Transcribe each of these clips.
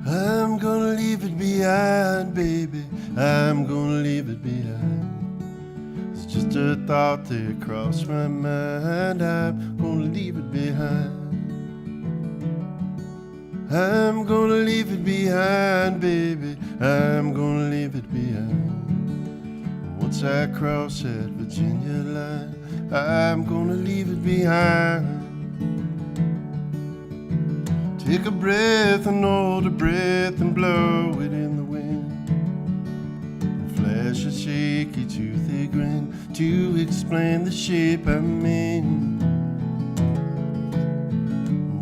I'm gonna leave it behind, baby. I'm gonna leave it behind. It's just a thought that crossed my mind. I'm gonna leave it behind. I'm gonna leave it behind, baby. I'm gonna leave it behind. Once I cross that Virginia line, I'm gonna leave it behind. Take a breath and hold a breath and blow it in the wind. Flash a shaky toothy grin to explain the shape I'm in.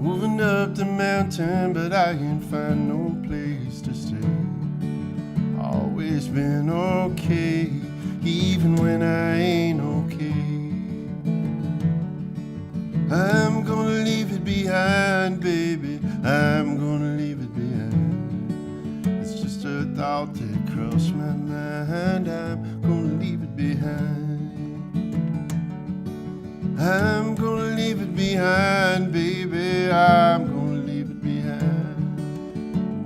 Moving up the mountain, but I ain't find no place to stay. Always been okay, even when I ain't okay. I'm gonna leave it behind, baby. I'm gonna leave it behind. It's just a thought that crossed my mind. I'm gonna leave it behind. I'm gonna leave it behind, baby. I'm gonna leave it behind.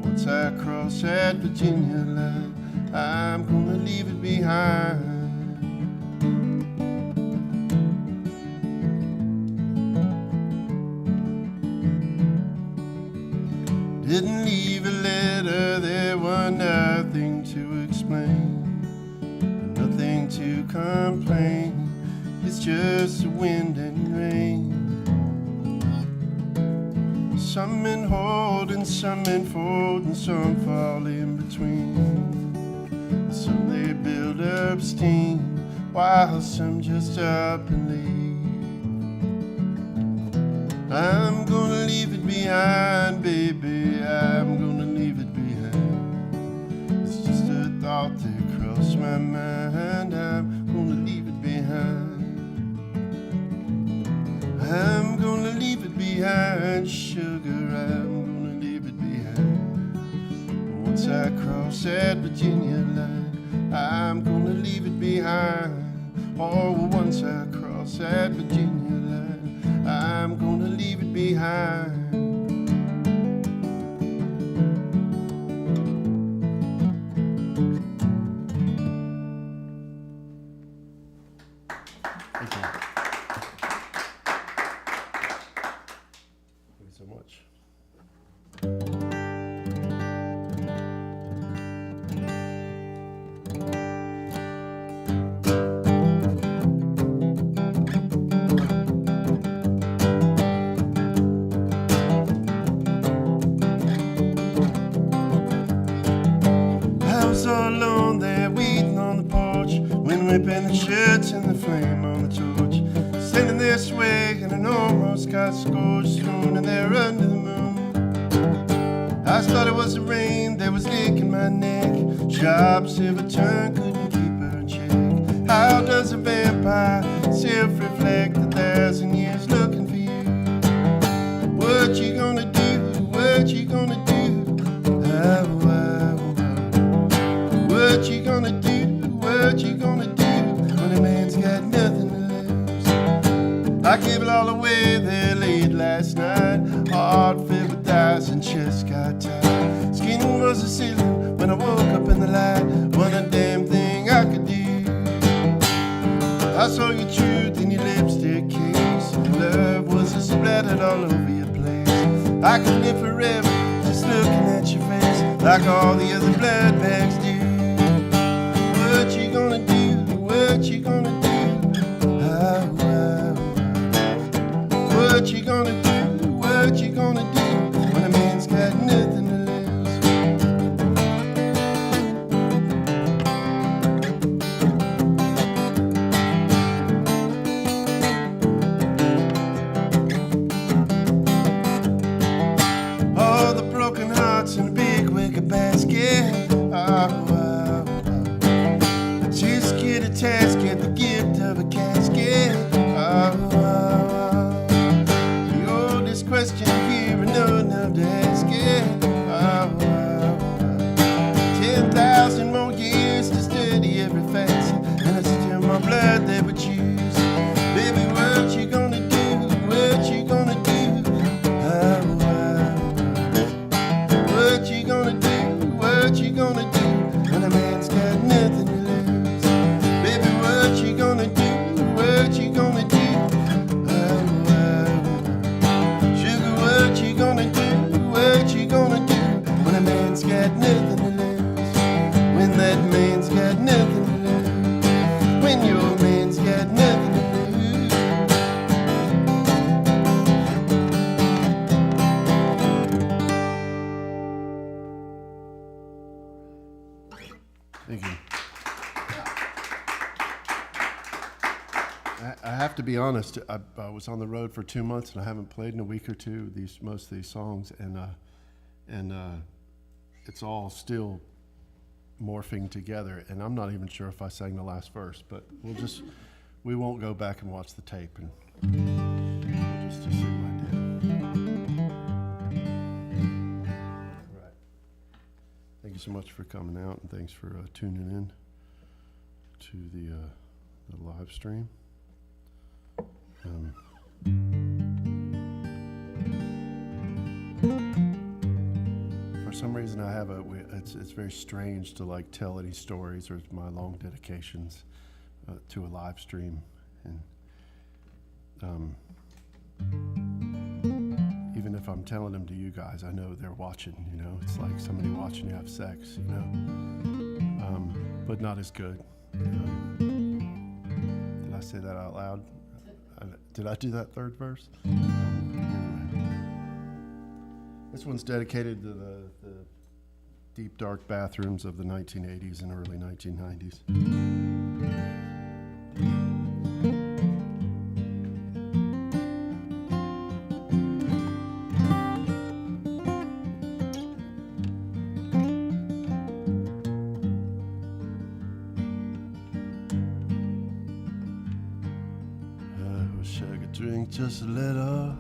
Once I cross that Virginia line, I'm gonna leave it behind. Didn't leave a letter, there was nothing to explain, nothing to complain. It's just the wind and rain. Some in hold and some in fold and some fall in between. Some they build up steam while some just up and leave. I'm gonna leave it behind, baby. I'm gonna leave it behind. It's just a thought that crossed my mind. I'm gonna leave it behind. I'm gonna leave it behind, sugar. I'm gonna leave it behind. Once I cross that Virginia line, I'm gonna leave it behind. Oh, once I cross that Virginia line, I'm gonna leave it behind. Thank you. Thank you so much. All alone there waiting on the porch, wind whipping the shirts and the flame on the torch, standing there swaying and almost got scorched, thrown in there under the moon. I thought it was the rain that was licking my neck, sharp silver tongue couldn't keep her in check. How does a vampire self-reflect 1,000 years looking for you? What you gonna do? What you gonna do? What you gonna do? What you gonna do when a man's got nothing to lose? I gave it all away there late last night. Heart filled with ice and chest got tight. Skin was a ceiling when I woke up in the light. What a damn thing I could do. I saw your truth in your lipstick case. Love was splattered all over your place. I could live forever just looking at your face, like all the other blood bags do. What you gonna do? What you gonna do? What you gonna do? What you gonna do when a man's got nothing to lose? All the broken hearts in a big wicker basket. Just get a task, get the gift of a casket. The oldest question here and be honest, I was on the road for 2 months and I haven't played in a week or two. Most of these songs, and it's all still morphing together. And I'm not even sure if I sang the last verse, but we won't go back and watch the tape, and we'll just assume I did. All right. Thank you so much for coming out, and thanks for tuning in to the live stream. For some reason, I have it's very strange to like tell any stories or my long dedications to a live stream, and even if I'm telling them to you guys, I know they're watching. You know, it's like somebody watching you have sex. You know, but not as good. Did I say that out loud? Did I do that third verse? Anyway. This one's dedicated to the deep, dark bathrooms of the 1980s and early 1990s. Just a little,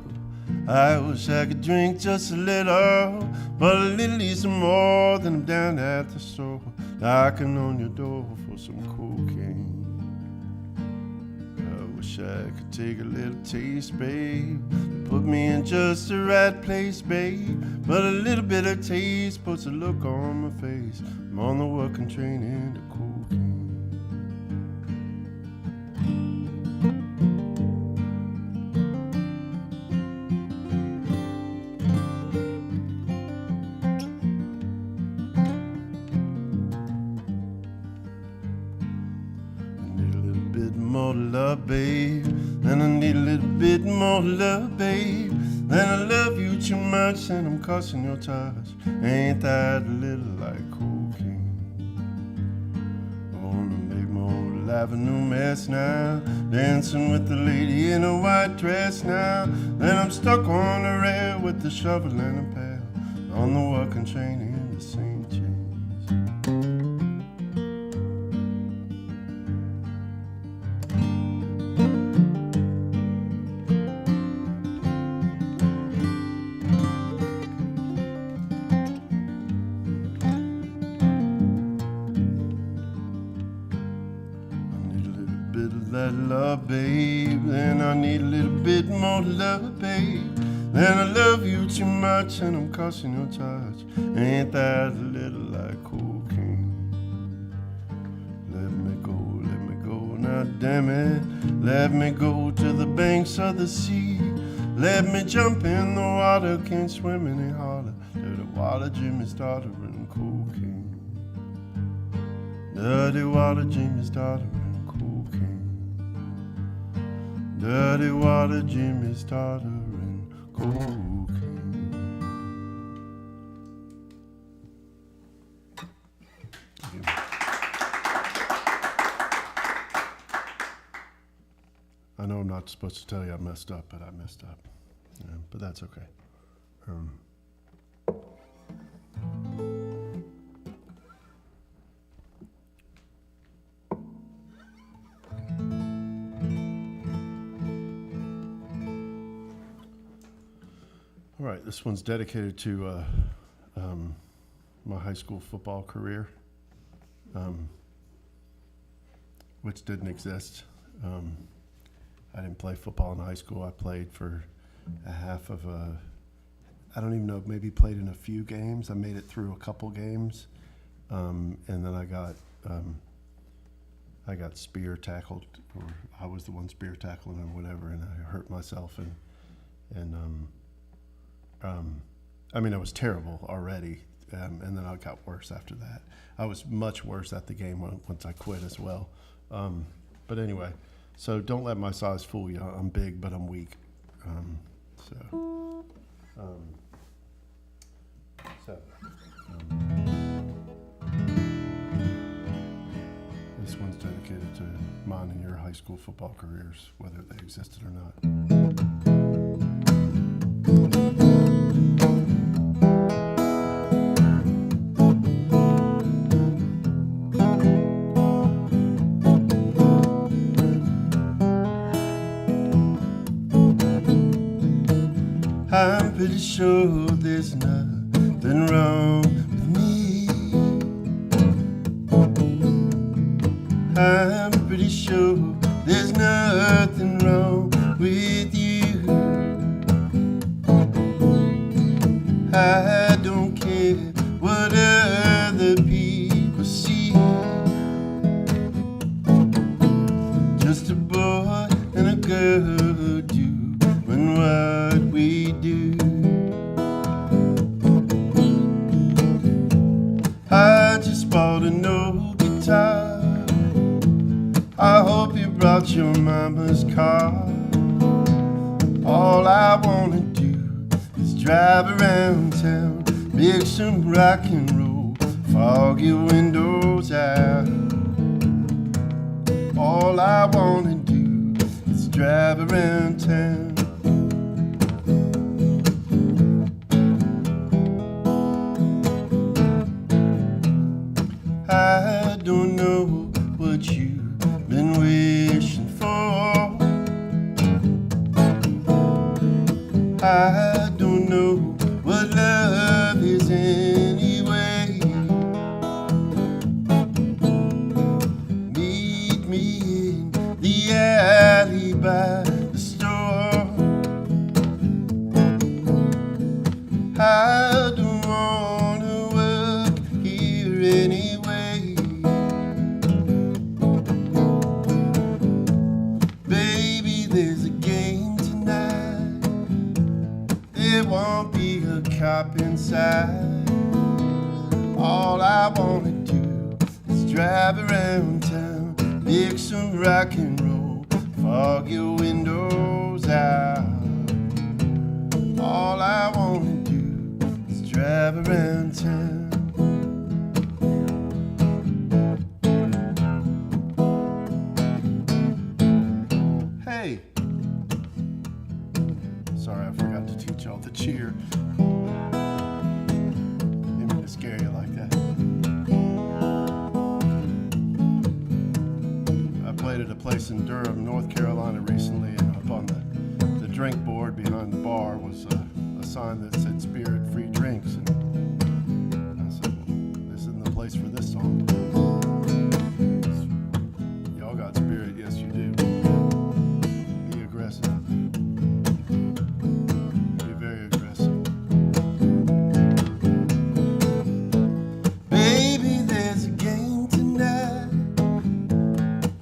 I wish I could drink just a little, but a little is more than I'm down at the store, knocking on your door for some cocaine. I wish I could take a little taste, babe, put me in just the right place, babe, but a little bit of taste puts a look on my face. I'm on the working train into cocaine. Babe, and I need a little bit more love, babe. And I love you too much, and I'm cussing your touch. Ain't that a little like cocaine? I wanna make my old life a new mess now, dancing with the lady in a white dress now. Then I'm stuck on the rail with the shovel and a pail, on the working train in the St. James. Love, babe, and I need a little bit more love, babe. Then I love you too much, and I'm cussing your touch. Ain't that a little like cocaine? Let me go, now damn it. Let me go to the banks of the sea. Let me jump in the water, can't swim any harder. Dirty water, Jimmy's daughter, and cocaine. Dirty water, Jimmy's daughter, and cocaine. Dirty water, Jimmy's daughter, and cocaine. I know I'm not supposed to tell you I messed up, but I messed up. Yeah, but that's okay. All right, this one's dedicated to my high school football career, which didn't exist. I didn't play football in high school. I played for a half of I don't even know, maybe played in a few games. I made it through a couple games, and then I got spear tackled, or I was the one spear tackling or whatever, and I hurt myself, and I mean, it was terrible already, and then I got worse after that. I was much worse at the game once I quit as well. But anyway, so don't let my size fool you. I'm big, but I'm weak. This one's dedicated to mine and your high high school football careers, whether they existed or not. I'm pretty sure there's nothing wrong with me. I'm pretty sure there's nothing wrong with you. I don't care what other people see. Just a boy and a girl doing what we do. I just bought an old guitar. I hope you brought your mama's car. All I wanna do is drive around town, mix some rock and roll, fog your windows out. All I wanna do is drive around town. I don't know what you've been wishing for. I don't know what love is anyway. Meet me in the alley by the store. I don't wanna work here anyway. Baby, there's a game tonight. There won't be a cop inside. All I wanna do is drive around town, mix some rock and roll, fog your windows out. All I wanna do is drive around town. Hey! Sorry, I forgot to teach y'all the cheer. Didn't mean to scare you like that. I played at a place in Durham, North Carolina recently, and up on the drink board behind the bar was a sign that said Spirit Free Drinks. And I said, well, this isn't the place for this song. Y'all got spirit, yes you do. Be aggressive. Be very aggressive. Baby, there's a game tonight.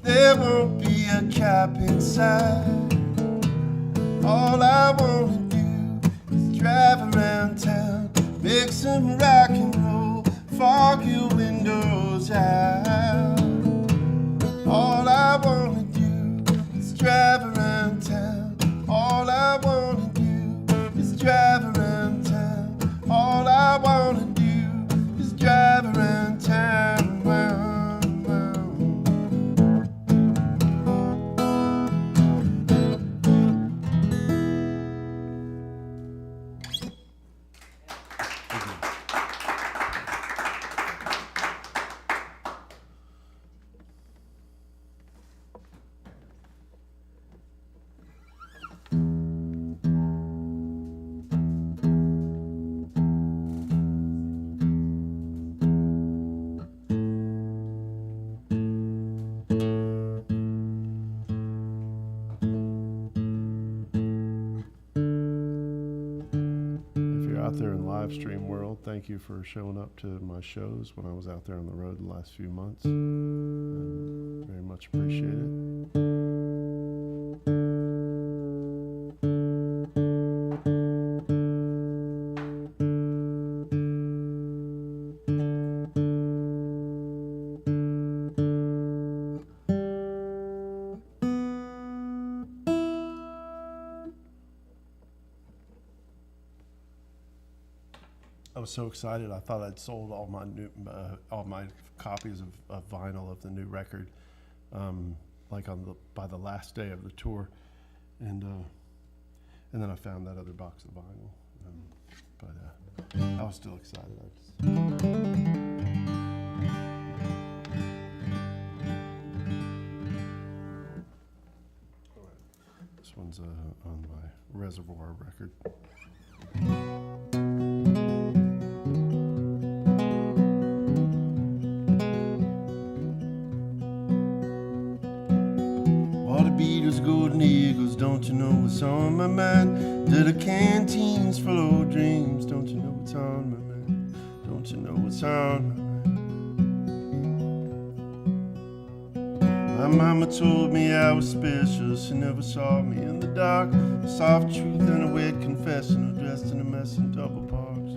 There won't be a cop inside. All I wanna do is drive around town, make some rock and roll, fog your windows out. All I wanna do is drive around town. All I wanna do is drive around town. All I wanna do is drive around town. Out there in live stream world, thank you for showing up to my shows when I was out there on the road the last few months. And very much appreciate it. I was so excited. I thought I'd sold all my copies of vinyl of the new record. like by the last day of the tour, and then I found that other box of vinyl. But I was still excited. This one's on my Reservoir record. All the Beatles, Golden Eagles, don't you know what's on my mind? To the canteens full of dreams, don't you know what's on my mind? Don't you know what's on my mind? My mama told me I was special, she never saw me in the dark. A soft truth and a wet confession, dressed in a mess in double parks.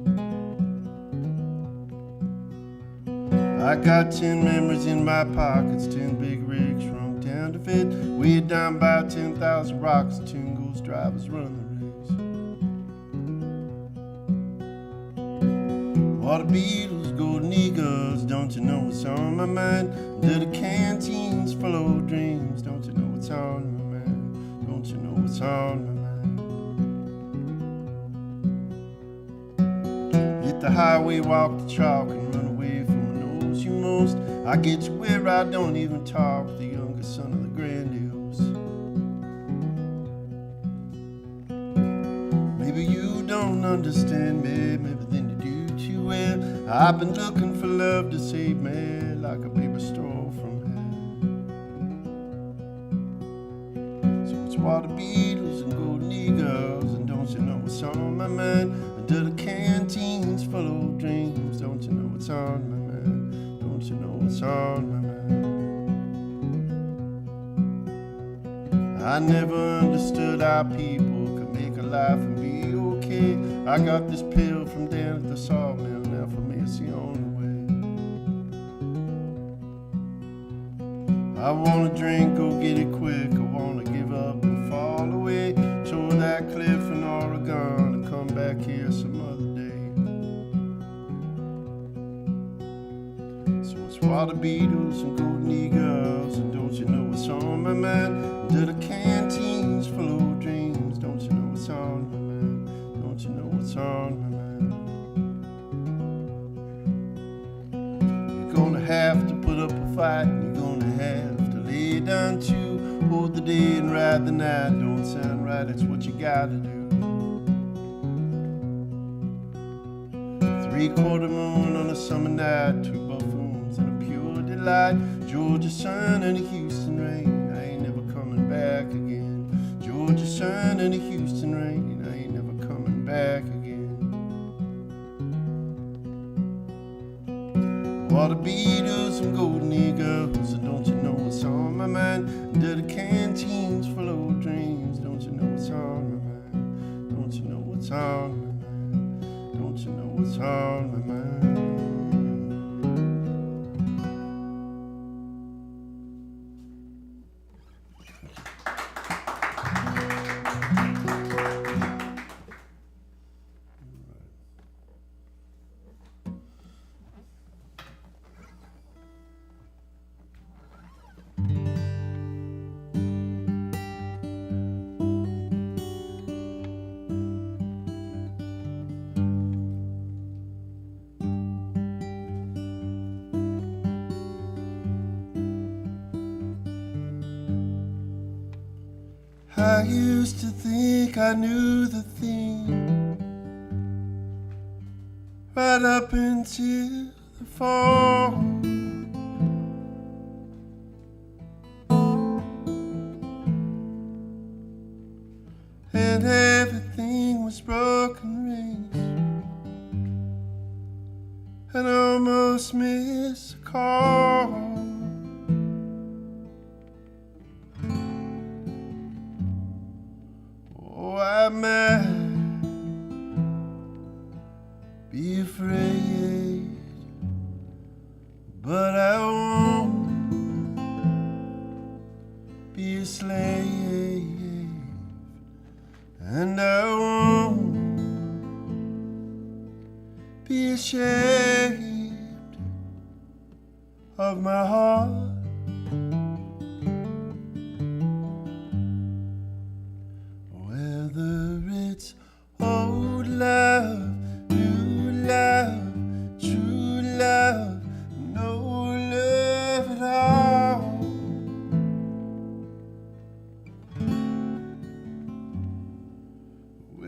I got 10 memories in my pockets, 10 big rigs shrunk down to fit. Weighed down by 10,000 rocks, 10 ghost drivers run the rigs. All the Beatles, Golden Eagles, don't you know what's on my mind? To the canteens full of dreams, don't you know what's on my mind? Don't you know what's on my mind? Hit the highway, walk the chalk, and run away from the knows you most. I get you where I don't even talk, the youngest son of the grandiose. Maybe you don't understand me, maybe then you do too well. I've been looking for love to save me, like a paper straw from hell. So it's all the Beatles and Golden Eagles, and don't you know what's on my mind? And to the canteens full of dreams, don't you know what's on my mind? Don't you know what's on my mind? I never understood how people could make a life and be okay. I got this pill from down at the sawmill, now for me it's the only way. I wanna drink, go get it quick. I wanna give up and fall away toward that cliff in Oregon and come back here some other day. So it's all the Beatles and Golden Eagles, and don't you know what's on my mind? To the canteens full of dreams, don't you know what's on my mind? Don't you know what's on my mind? You're gonna have to put up a fight, and you're gonna have to lay down too. Hold the day and ride the night, don't sound right, it's what you gotta do. 3/4 moon on a summer night, 2 buffoons and a pure delight. Georgia sun and a Houston rain, I ain't never coming back again. Georgia sun and a Houston rain, I ain't never coming back again. All the Beatles and Golden Eagles, and don't you know what's on my mind? To the canteens full of dreams, don't you know what's on my mind? Don't you know what's on my mind? Don't you know what's on my mind? I used to think I knew the thing right up until the fall. And everything was broken rings, and I almost missed a call. I might be afraid, but I won't be a slave, and I won't be ashamed of my heart.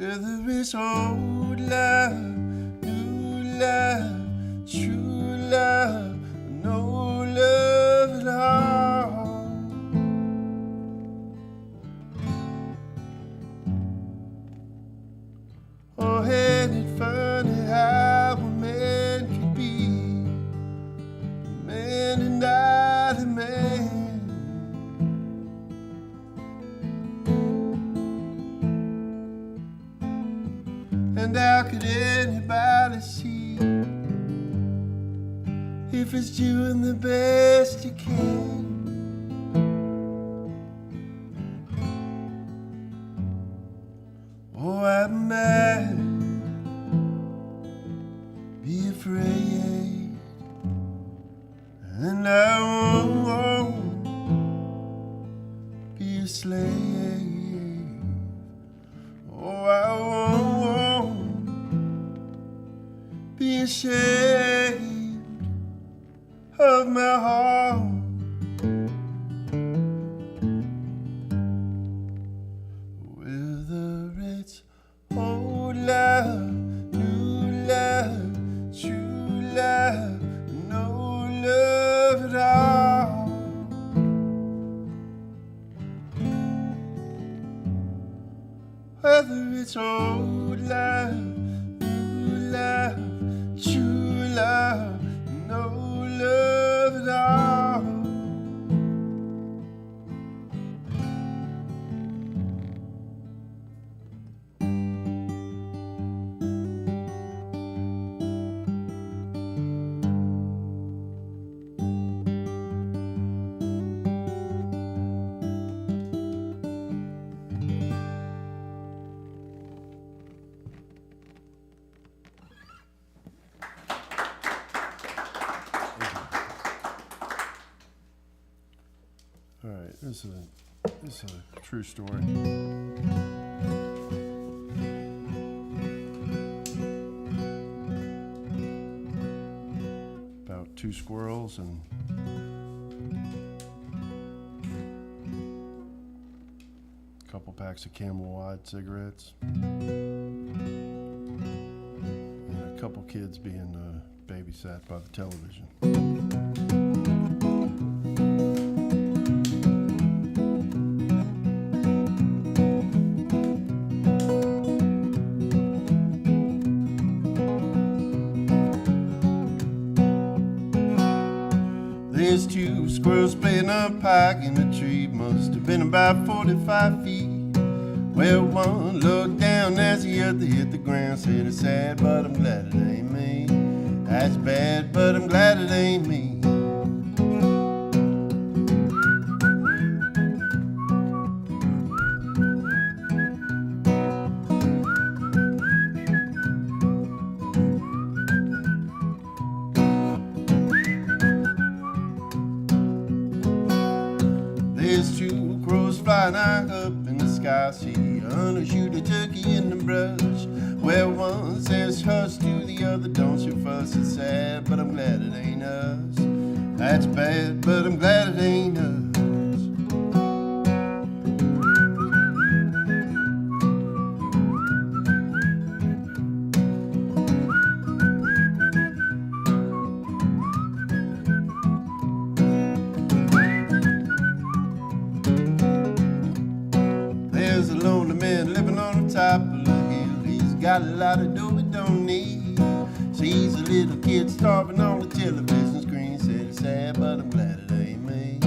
Whether it's old love, new love, true love, no love at all. Oh, ain't it funny how a man could be a man and not a man? And how could anybody see if it's doing the best you can? Oh, I might be afraid, and I won't be a slave. Oh, I won't be ashamed of my heart. Whether it's old love, new love, true love, no love at all. Whether it's old love, new love, true love, no love at all. All right, this is a true story. About two squirrels and a couple packs of Camel Wide cigarettes, and a couple kids being babysat by the television. There's two squirrels playing up high in a tree, must have been about 45 feet. Well, one looked down as the other hit the ground, said it's sad, but I'm glad it ain't me. That's bad, but I'm glad it ain't me. There's two crows flying high up in the sky, see a hunter shoot a turkey in the brush. Well, one says hush to the other, don't you fuss, it's sad, but I'm glad it ain't us. That's bad, but I'm glad it ain't us. There's a lonely man living on the top of the hill. He's got a lot of dough he don't need. Sees a little kid starving on the television screen. Said it's sad, but I'm glad it ain't me.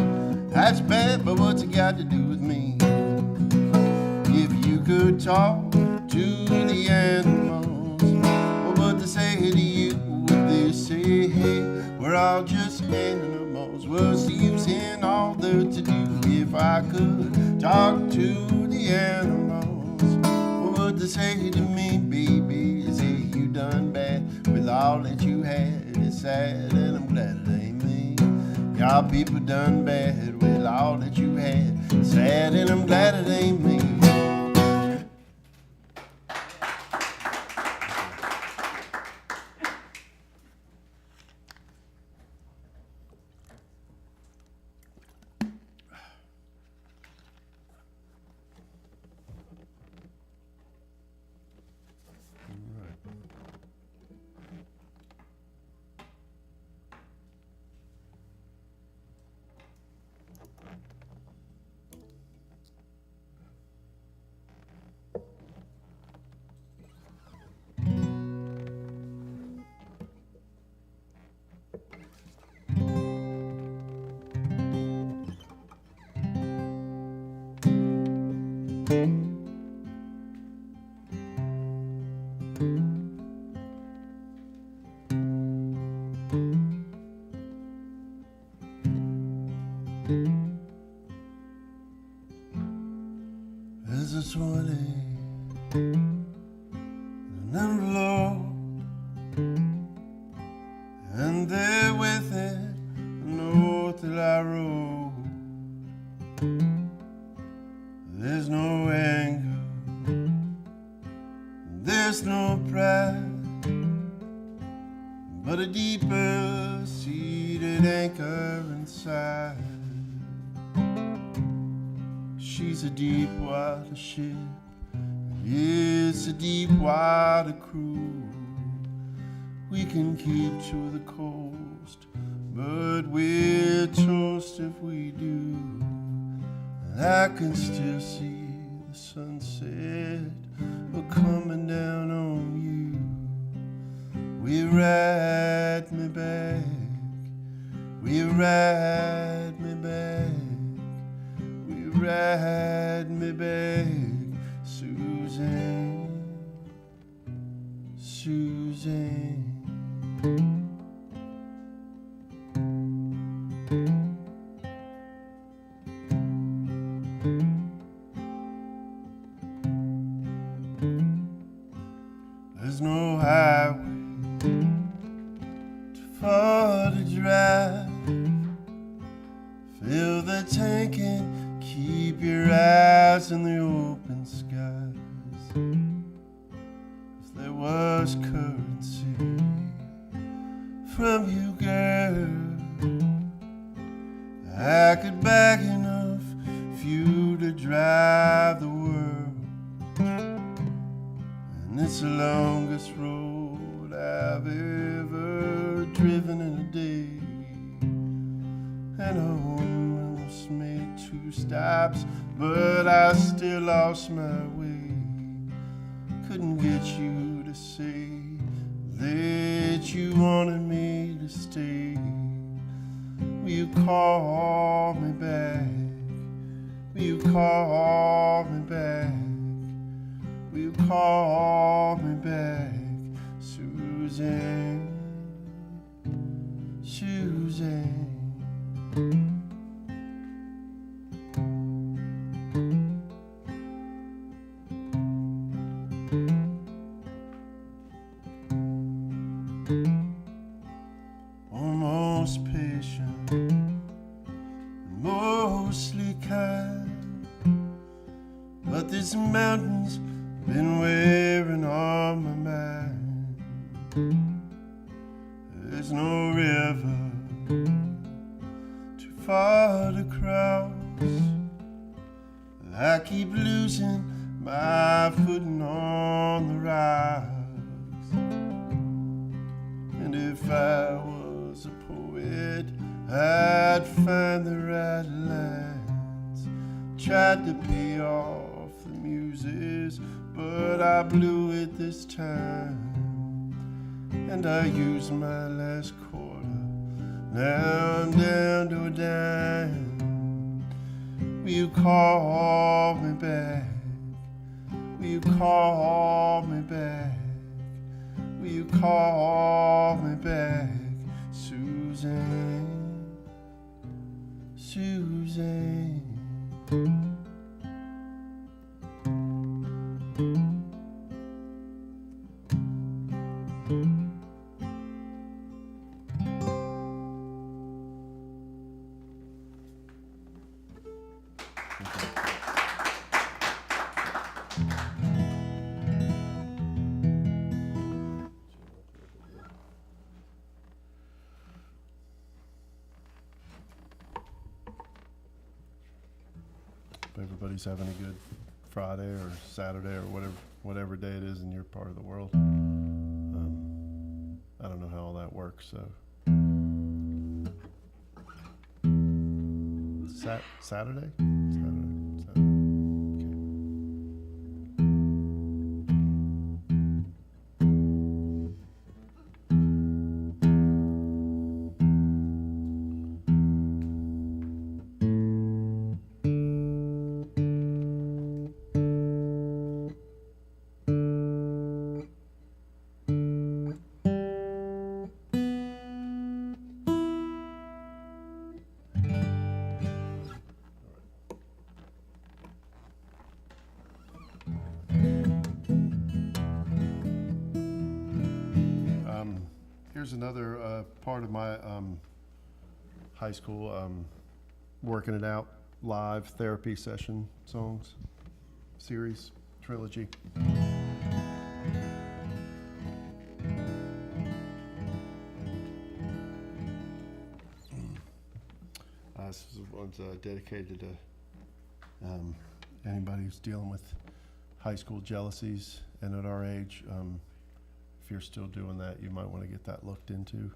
That's bad, but what's it got to do with me? If you could talk to the animals, what would they say to you? Would they say, hey, we're all just animals? What's the use in all there to do? If I could talk to the animals, what would they say to me, baby? Say you done bad with all that you had. It's sad and I'm glad it ain't me. Y'all people done bad with all that you had. It's sad and I'm glad it ain't me. there's no pride, but a deeper seated anchor inside. She's a deep water ship, it's a deep water crew. We can keep to the coast, but we're toast if we do. And I can still see the sunset coming down on you. We ride me back, we ride me back, we ride me back, Suzanne, Suzanne. There's no highway too far to drive. Fill the tank and keep your eyes in the open skies. If there was currency from you, girl, I could bag enough for you to drive the world. And it's the longest road I've ever driven in a day. And I almost made 2 stops, but I still lost my way. Couldn't get you to say that you wanted me to stay. Will you call me back? Will you call me back? Will you call me back, Suzanne, Suzanne? Almost patient, mostly kind, but this mountain's been wearing on my mind. There's no river too far to cross. I keep losing my footing on the rocks. And if I was a poet, I'd find the right lines. Tried to pay off the muses, but I blew it this time. And I used my last quarter, now I'm down to a dime. Will you call me back? Will you call me back? Will you call me back, Suzanne, Suzanne? Everybody's having a good Friday or Saturday or whatever day it is in your part of the world. I don't know how all that works, so Saturday? Saturday. Here's another part of my high school working it out live therapy session songs series trilogy. one's dedicated to anybody who's dealing with high school jealousies, and at our age, if you're still doing that, you might want to get that looked into.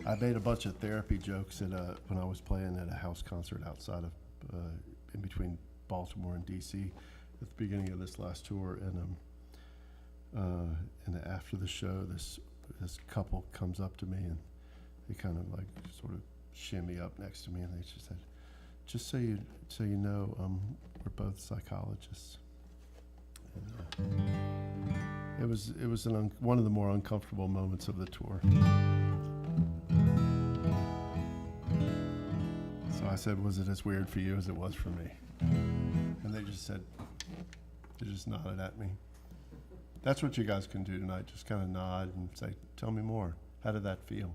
I made a bunch of therapy jokes at when I was playing at a house concert outside of, in between Baltimore and DC at the beginning of this last tour, and after the show, this couple comes up to me and they kind of like sort of shimmy up next to me, and they just said, "Just so you know, we're both psychologists." And, it was one of the more uncomfortable moments of the tour. So I said, "Was it as weird for you as it was for me?" And they just nodded at me. That's what you guys can do tonight. Just kind of nod and say, "Tell me more. How did that feel?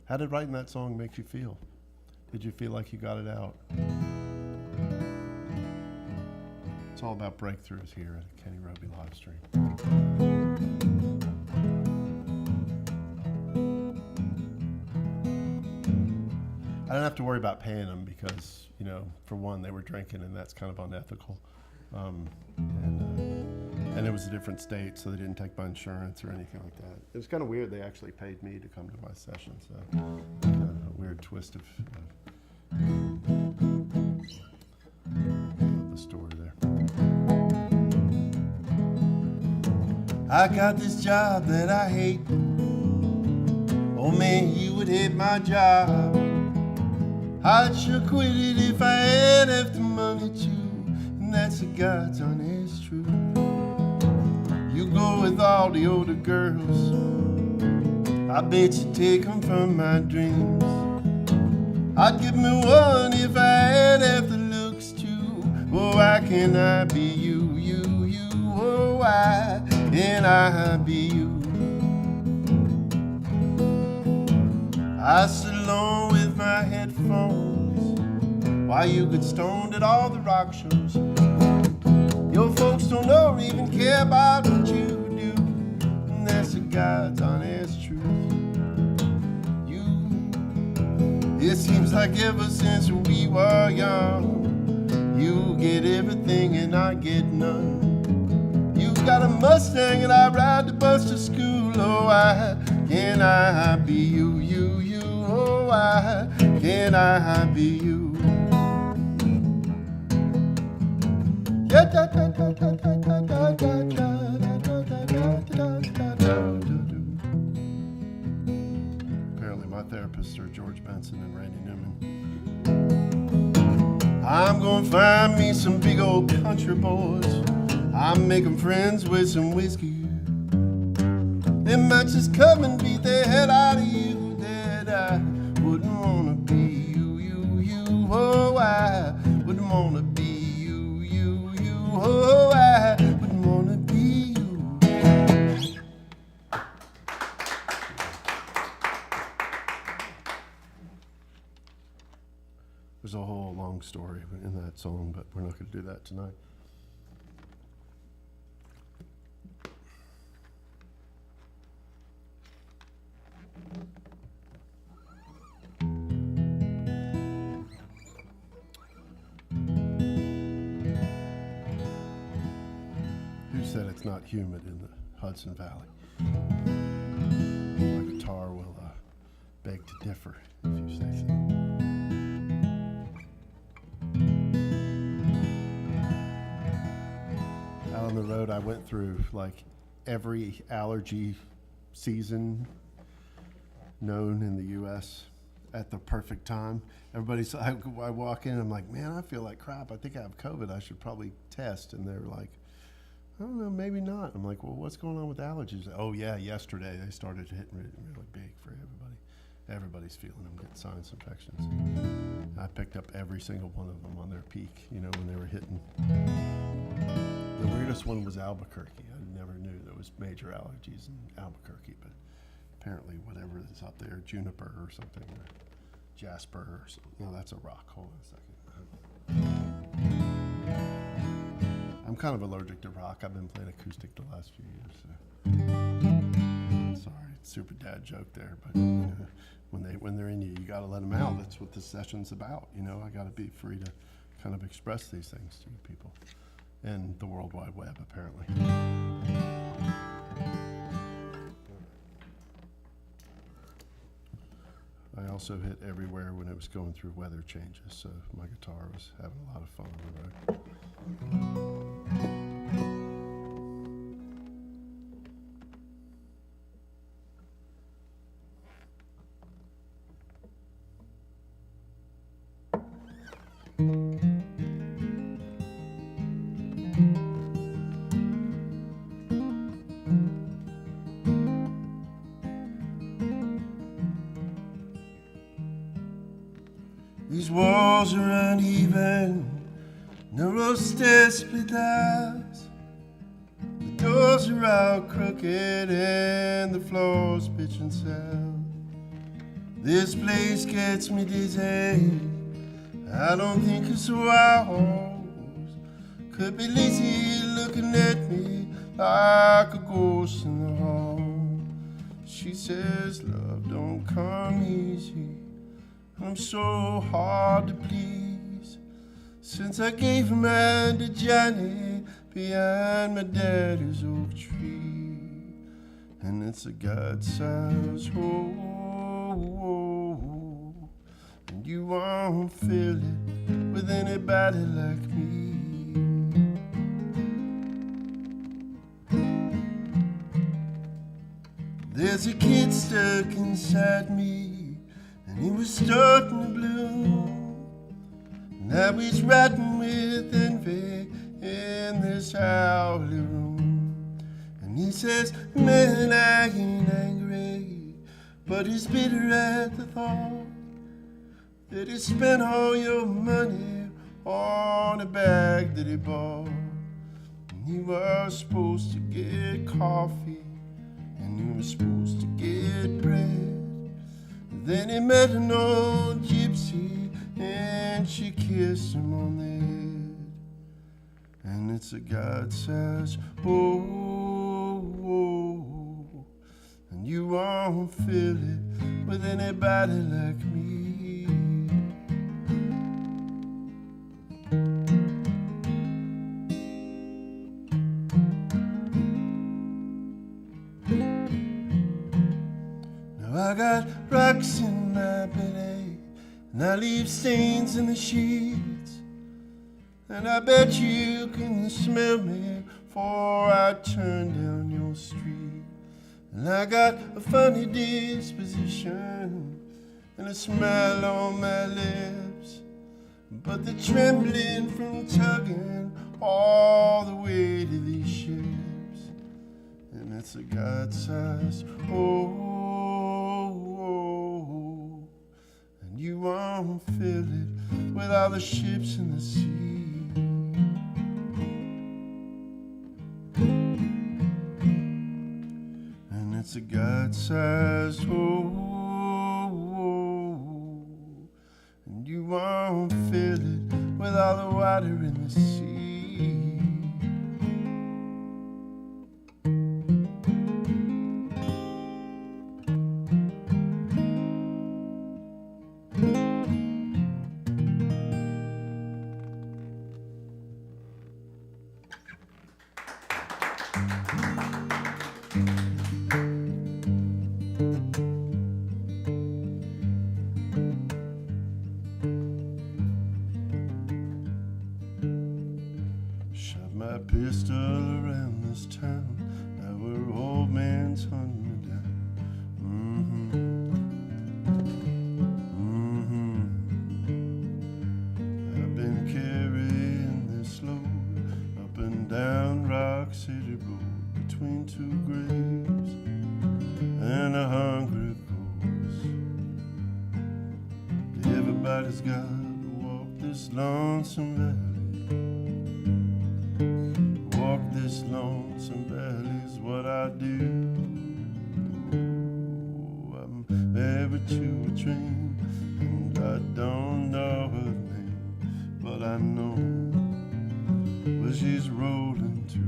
How did writing that song make you feel? Did you feel like you got it out?" It's all about breakthroughs here at the Kenny Roby live stream. I didn't have to worry about paying them because, you know, for one, they were drinking, and that's kind of unethical. And it was a different state, so they didn't take my insurance or anything like that. It was kind of weird. They actually paid me to come to my session, so kind of a weird twist of the story there. I got this job that I hate. Oh man, you would hate my job. I'd sure quit it if I had half the money too, and that's the God's honest truth. You go with all the older girls, I bet you take them from my dreams. I'd give me one if I had half the looks too. Oh, why can't I be you, you, you? Oh, why can't I be you? I sit alone with my headphones while you get stoned at all the rock shows. Your folks don't know or even care about what you do, and that's the God's honest truth. It seems like ever since we were young, you get everything and I get none. You got a Mustang and I ride the bus to school. Oh, why can't I be you, you, you? Oh, why can't I be you? Apparently my therapists are George Benson and Randy Newman. I'm gonna find me some big old country boys. I'm making friends with some whiskey. They might just come and beat the hell out of you. That I wouldn't wanna be you, you, you. Oh, I wouldn't wanna be you, you, you. Oh, I wouldn't wanna be you. There's a whole long story in that song, but we're not going to do that tonight. Who said it's not humid in the Hudson Valley? My guitar will beg to differ, if you say so. Out on the road, I went through like every allergy season known in the U.S. at the perfect time. Everybody's, I walk in, I'm like, man, I feel like crap. I think I have COVID. I should probably test. And they're like, I don't know, maybe not. I'm like, well, what's going on with allergies? Oh, yeah, yesterday they started hitting really big for everybody. Everybody's feeling them, getting sinus infections. I picked up every single one of them on their peak, you know, when they were hitting. The weirdest one was Albuquerque. I never knew there was major allergies in Albuquerque, but apparently whatever is up there, juniper or something, or jasper or something. No, that's a rock. Hold on a second. I'm kind of allergic to rock. I've been playing acoustic the last few years, so sorry. super dad joke there, but you know, when they're in you, you got to let them out. That's what this session's about. You know, I got to be free to kind of express these things to you people, and the World Wide Web apparently. I also hit everywhere when it was going through weather changes, so my guitar was having a lot of fun on the road. These walls are uneven, narrow stairs split eyes. The doors are out crooked and the floor's pitch and sound. This place gets me dizzy, I don't think it's a house. Could be lazy looking at me like a ghost in the hall. She says love don't come easy, I'm so hard to please. Since I gave him hand to Johnny behind my daddy's oak tree. And it's a God-sized hole, and you won't fill it with anybody like me. There's a kid stuck inside me, and he was starting to bloom. Now he's riding with envy in this howly room. And he says, man, I ain't angry, but he's bitter at the thought that he spent all your money on a bag that he bought. And he was supposed to get coffee, and he was supposed to get bread. Then he met an old gypsy, and she kissed him on the head. And it's a God-sized hole, and you won't fill it with anybody like me. I got rocks in my belly, and I leave stains in the sheets. And I bet you can smell me before I turn down your street. And I got a funny disposition and a smile on my lips, but the trembling from tugging all the way to these ships. And it's a God-sized hole, and you won't fill it with all the ships in the sea. And it's a God-sized hole, and you won't fill it with all the water in the sea. Shot my pistol around this town, now we're old man's hunting me down. I've been carrying this load up and down Rock City Road, between two graves and a hungry ghost. Everybody's got to walk this lonesome valley. Walk this lonesome valley is what I do. I'm married to a dream, and I don't know her name, but I know where she's rolling to.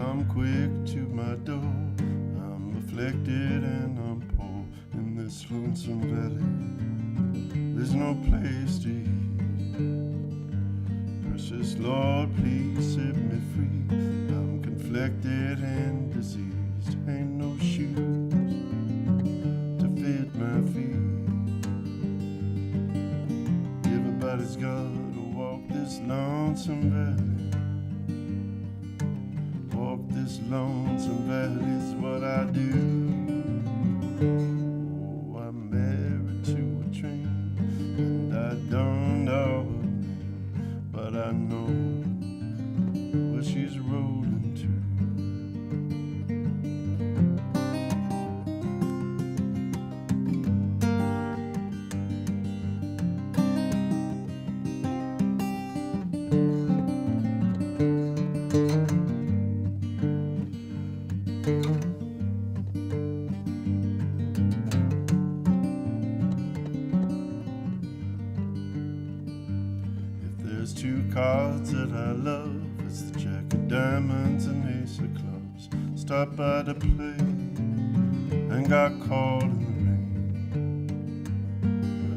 come quick to my door. I'm afflicted and I'm poor in this lonesome valley. There's no place to eat. Precious Lord, please set me free. I'm conflicted and diseased. Ain't no shoes to fit my feet. Everybody's gotta walk this lonesome valley. Walk this lonesome valley is what I do. Oh, I'm married to a train, and I don't know her name, but I know where she's rolling to. There's two cards that I love. It's the Jack of Diamonds and Ace of Clubs. Stopped by to play and got caught in the rain.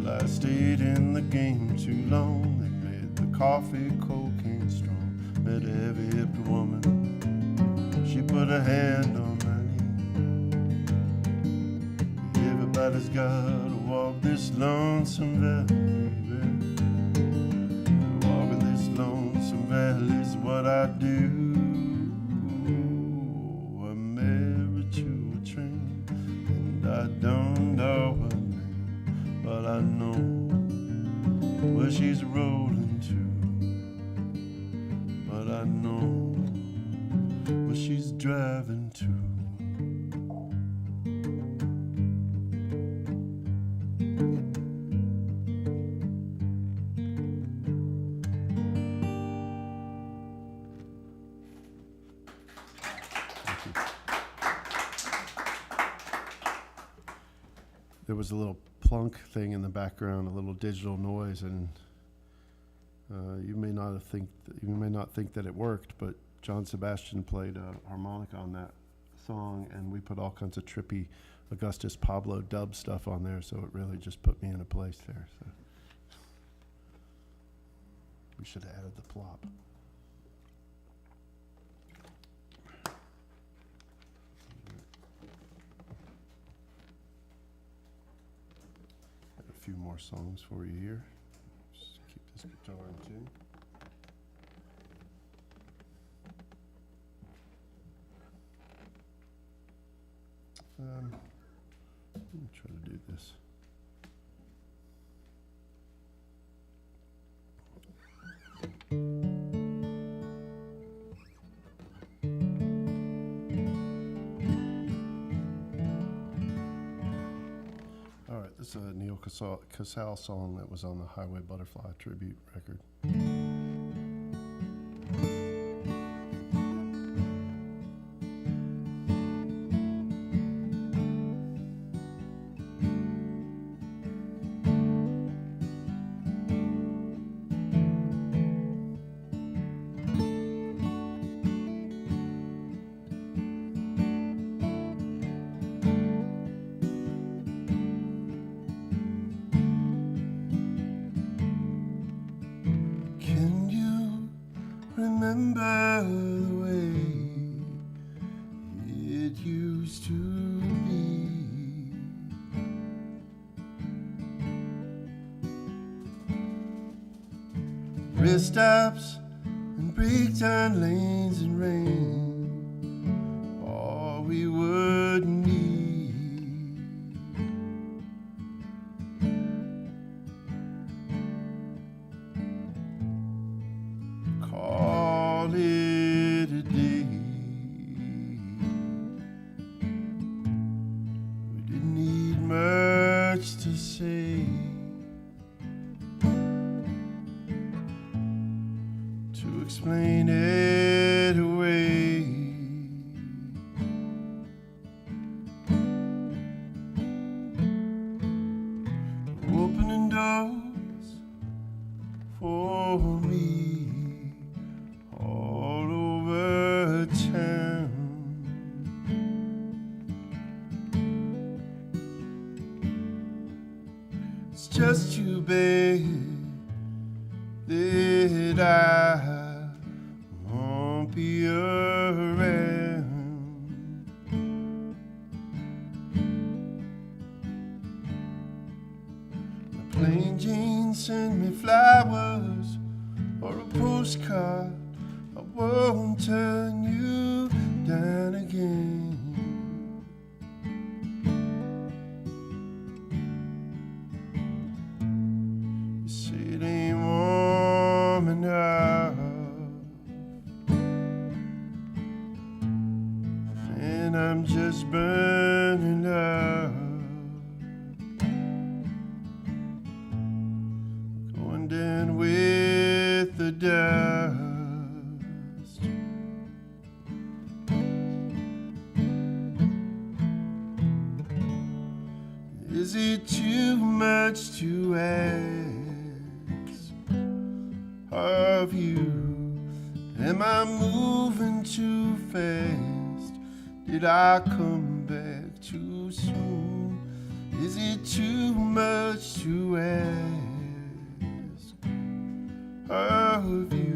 Well, I stayed in the game too long. They made the coffee cocaine strong. Met a heavy-hipped woman. She put a hand on my knee. Everybody's gotta walk this lonesome valley, baby. Lonesome valley's what I do. I'm married to a train, and I don't know her name, but I know where she's rolling to. But I know where she's driving to. There was a little plunk thing in the background, a little digital noise, and you may not think that it worked, but John Sebastian played a harmonica on that song, and we put all kinds of trippy Augustus Pablo dub stuff on there, so it really just put me in a place there. So we should have added the plop. A few more songs for you here. Just keep this guitar in tune. Let me try to do this. All right, this is a Neil Casal song that was on the Highway Butterfly tribute record. Remember the way it used to be. Rest stops and breakdown lanes and rain, all we would need. Call it a day. We didn't need much to say to explain it away. Opening doors for me all over town. just too bad that I won't be around. The plain Jane sent me flowers or a postcard. I won't turn you down again. You say it ain't warm enough, and I'm just burning up, going down with the dust. Is it too much to ask of you? Am I moving too fast? Did I come back too soon? Is it too much to ask of you?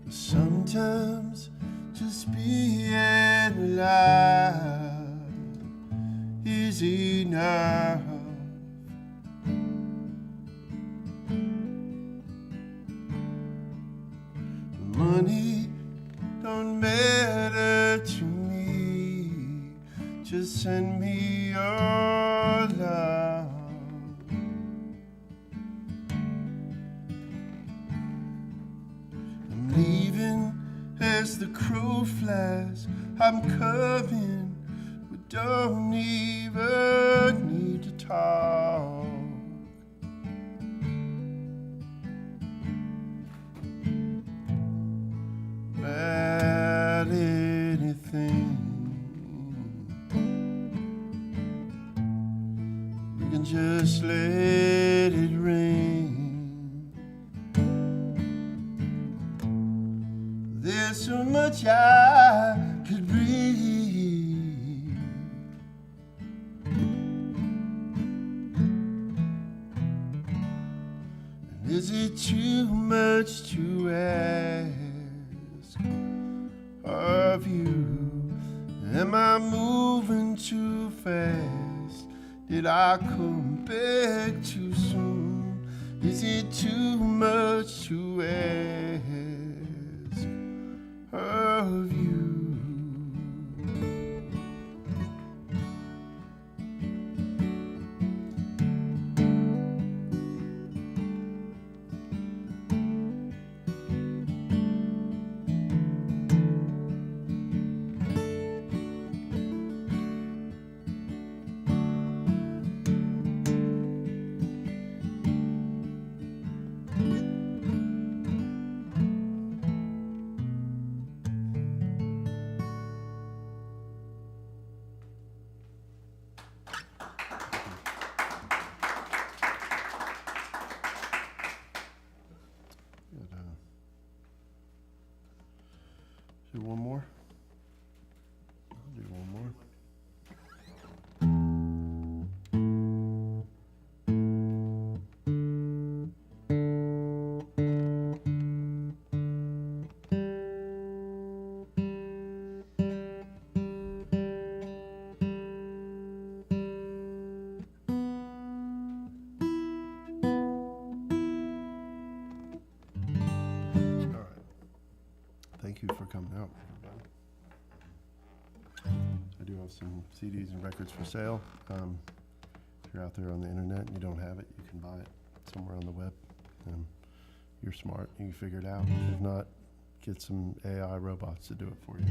Sometimes just being alive is enough. Money don't matter to me, just send me your love. I'm leaving as the crow flies, I'm coming, we don't even need to talk. About anything, we can just let it rain. There's so much I could breathe. And is it too much to ask of you? Am I moving too fast? Did I come back too soon? Is it too much to ask of you? Do one more. I'll do one more. All right. Thank you for coming out, everybody. I do have some CDs and records for sale. If you're out there on the internet and you don't have it, you can buy it somewhere on the web. You're smart, you can figure it out. If not, get some AI robots to do it for you.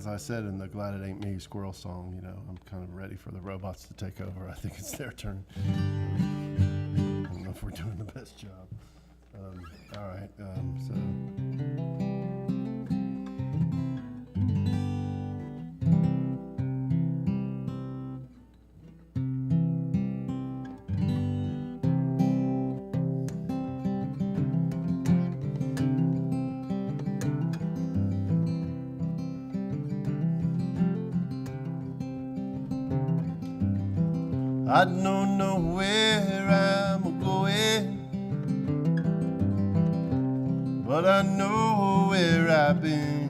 as I said in the Glad It Ain't Me squirrel song, you know, I'm kind of ready for the robots to take over. I think it's their turn. I don't know if we're doing the best job. All right, so. I don't know where I'm going, but I know where I've been.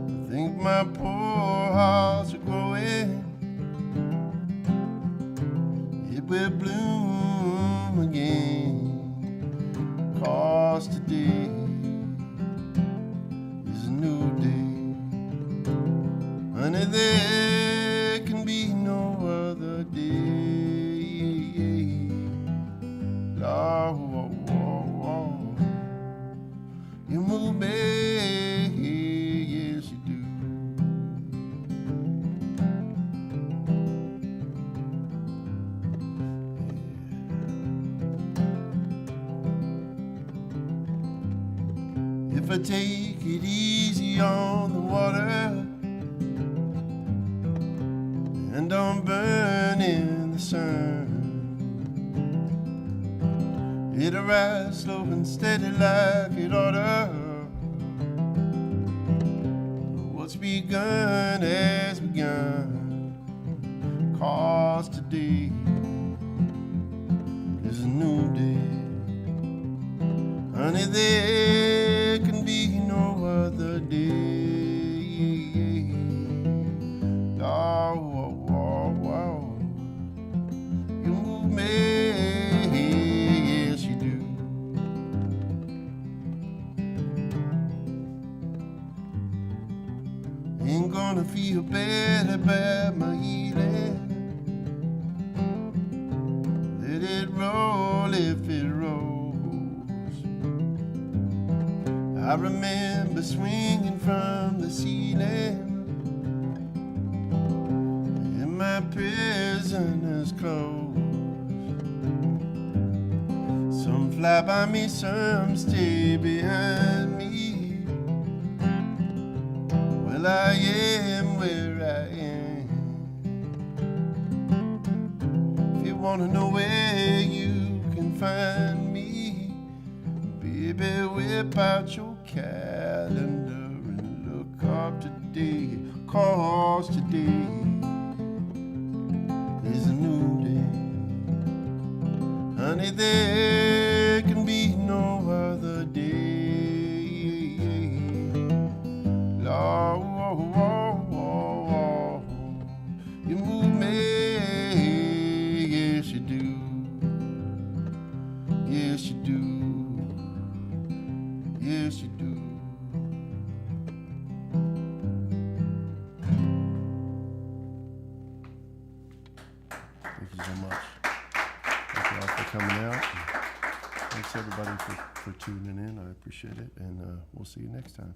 I think my poor hearts are growing. It will bloom again, 'cause today is a new day. Honey, there can be no other day. Oh, oh, oh, oh. You move me, yes you do. Yeah. If I take it easy on the water and don't burn in the sun, it'll rise slow and steady like it oughta. What's begun has begun, 'cause today is a new day. Honey, there can be no other day. Oh, oh, oh. You move me, yes you do. Ain't gonna feel bad about my healing. Let it roll if it rolls. I remember swinging from the ceiling in my prisoner's clothes. Some fly by me, some stay behind me. Well, I am where I am. If you wanna know where you can find me, baby, whip out your calendar and look up today, 'cause today is a new day. Honey, there can be no other day. Oh, oh, oh, oh, oh. You move me, yes you do. Yes you do. Yes you do. Thank you so much. Thank you all for coming out. Thanks everybody for tuning in. I appreciate it, and we'll see you next time.